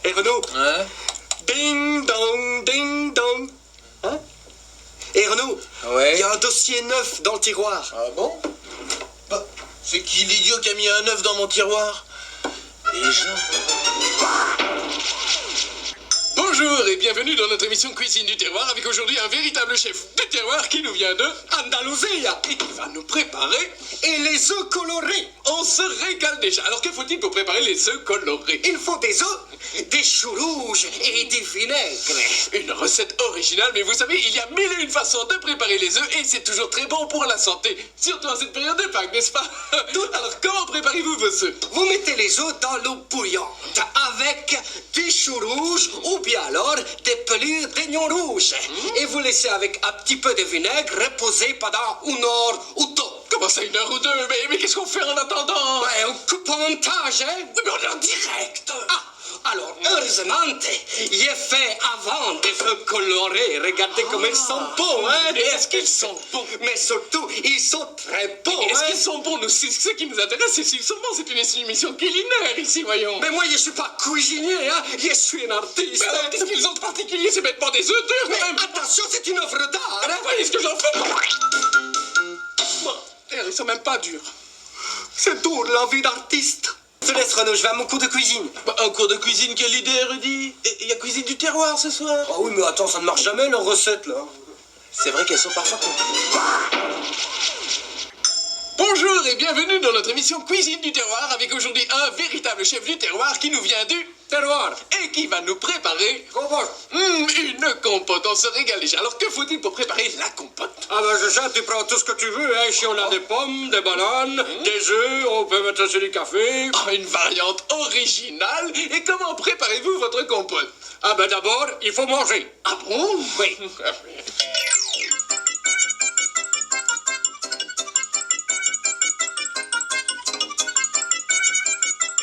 Et Renaud? Ouais. Ding dong, ding dong. Hein? Et Renaud? Ouais. Il y a un dossier neuf dans le tiroir. Ah bon? Bah, c'est qui l'idiot qui a mis un œuf dans mon tiroir? Les gens. Bonjour et bienvenue dans notre émission Cuisine du Terroir avec aujourd'hui un véritable chef du terroir qui nous vient de Andalousia et qui va nous préparer Et les œufs colorés. On se régale déjà. Alors que faut-il pour préparer les œufs colorés? Il faut des œufs, des choux rouges et du vinaigre. Une recette originale, mais vous savez, il y a mille et une façons de préparer les œufs et c'est toujours très bon pour la santé. Surtout en cette période de Pâques, n'est-ce pas? Alors comment préparez-vous vos œufs? Vous mettez les œufs dans l'eau bouillante avec des choux rouges ou bien alors des pelures d'oignons rouges. Et vous laissez avec un petit peu de vinaigre reposer pendant 1 heure ou 2. Comment ça, 1 heure ou 2? Mais qu'est-ce qu'on fait en attendant? Ouais, on coupe en montage, hein? Oui, mais on est en direct. Alors, heureusement, il est fait avant des œufs colorés. Regardez comme ils sont beaux, hein? Et est-ce qu'ils sont bons? Mais surtout, ils sont très beaux, Est-ce hein? qu'ils sont bons? Nous, c'est ce qui nous intéresse, c'est seulement c'est une émission culinaire ici, voyons. Mais moi, je suis pas cuisinier, hein? Je suis un artiste. Mais alors, qu'est-ce qu'ils ont de particulier? C'est bêtement des œufs durs, Mais quand même. attention, c'est une œuvre d'art, hein? Vous voyez ce que j'en fais? Bon, d'ailleurs, ils sont même pas durs. C'est dur, la vie d'artiste. Je te laisse, Renaud, je vais à mon cours de cuisine. Bah, un cours de cuisine, quelle idée érudit. Il y a cuisine du terroir ce soir. Ah oui, mais attends, ça ne marche jamais, leurs recettes, là. C'est vrai qu'elles sont parfois compliquées. Bonjour et bienvenue dans notre émission Cuisine du Terroir avec aujourd'hui un véritable chef du terroir qui nous vient du terroir et qui va nous préparer Compote. une compote. On se régale déjà. Alors que faut-il pour préparer la compote? Ah ben, je sais, tu prends tout ce que tu veux, hein. Ici, on a des pommes, des bananes, des œufs, on peut mettre aussi du café. Une variante originale. Et comment préparez-vous votre compote? Ah ben, d'abord, il faut manger. Ah bon? Oui.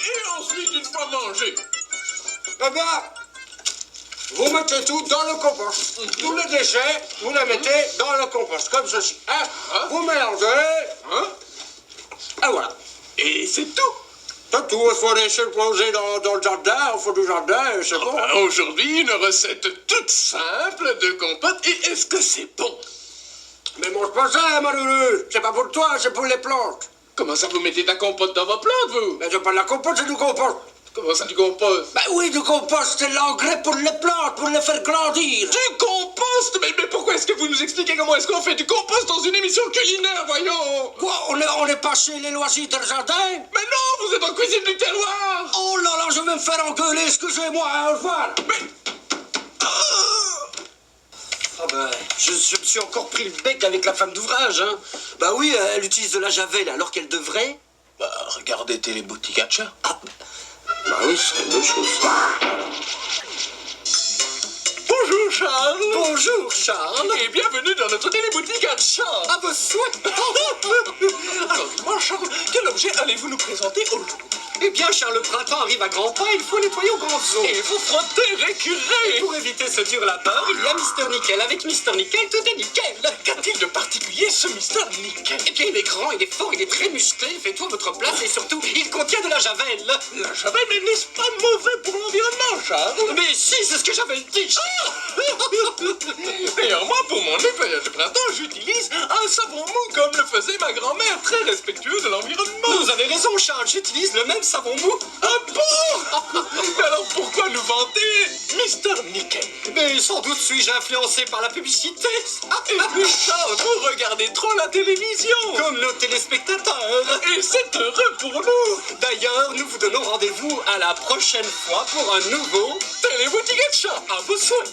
Et ensuite, une fois mangé, Eh bien, vous mettez tout dans le compost. Tous les déchets, vous les mettez dans le compost, comme ceci. Hein? Vous mélangez, hein? et voilà. Et c'est tout. C'est tout, il faut laisser le plonger dans le jardin, au fond du jardin, et c'est bon. Ben, aujourd'hui, une recette toute simple de compote. Et est-ce que c'est bon? Mais mange pas ça, malheureux. C'est pas pour toi, c'est pour les plantes. Comment ça, vous mettez de la compote dans vos plantes, vous? Mais c'est pas de la compote, c'est du compost. Comment ça, du compost? Ben oui, du compost, c'est l'engrais pour les plantes, pour les faire grandir. Du compost? Mais pourquoi est-ce que vous nous expliquez comment est-ce qu'on fait du compost dans une émission culinaire, voyons? Quoi, on est pas chez les loisirs du jardin? Mais non, vous êtes en cuisine du terroir! Oh là là, je vais me faire engueuler, excusez-moi, au revoir. Mais... Ah ben, je me suis encore pris le bec avec la femme d'ouvrage, hein. Bah oui, elle utilise de la javel alors qu'elle devrait. Bah, regardez Téléboutiques Achat. Ah, bah oui, ce serait une bonne chose. Bonjour, Charles! Bonjour, Charles. Et bienvenue dans notre téléboutique à Charles! À vos souhaits. Alors, dis-moi, Charles, quel objet allez-vous nous présenter aujourd'hui? Eh bien, Charles, le printemps arrive à grands pas, il faut nettoyer aux grandes eaux. Et vous frottez, récurez! Pour éviter ce dur lapin, il y a Mister Nickel. Avec Mister Nickel, tout est nickel. Qu'a-t-il de particulier, ce Mister Nickel? Eh bien, il est grand, il est fort, il est très musclé, il fait tout à votre place et surtout, il contient de la javel. La javel, mais n'est-ce pas mauvais pour l'environnement, Charles? Mais si, c'est ce que j'avais dit. D'ailleurs, moi, pour mon nettoyage de printemps, j'utilise un savon mou comme le faisait ma grand-mère, très respectueux de l'environnement. Vous avez raison, Charles, j'utilise le même savon mou. Ah bon? Mais alors pourquoi nous vanter Mister Nickel? Mais sans doute suis-je influencé par la publicité. Et puis Charles, vous regardez trop la télévision. Comme nos téléspectateurs. Et c'est heureux pour nous. D'ailleurs, nous vous donnons rendez-vous à la prochaine fois pour un nouveau Téléboutiquette Charles, à vos souhaits.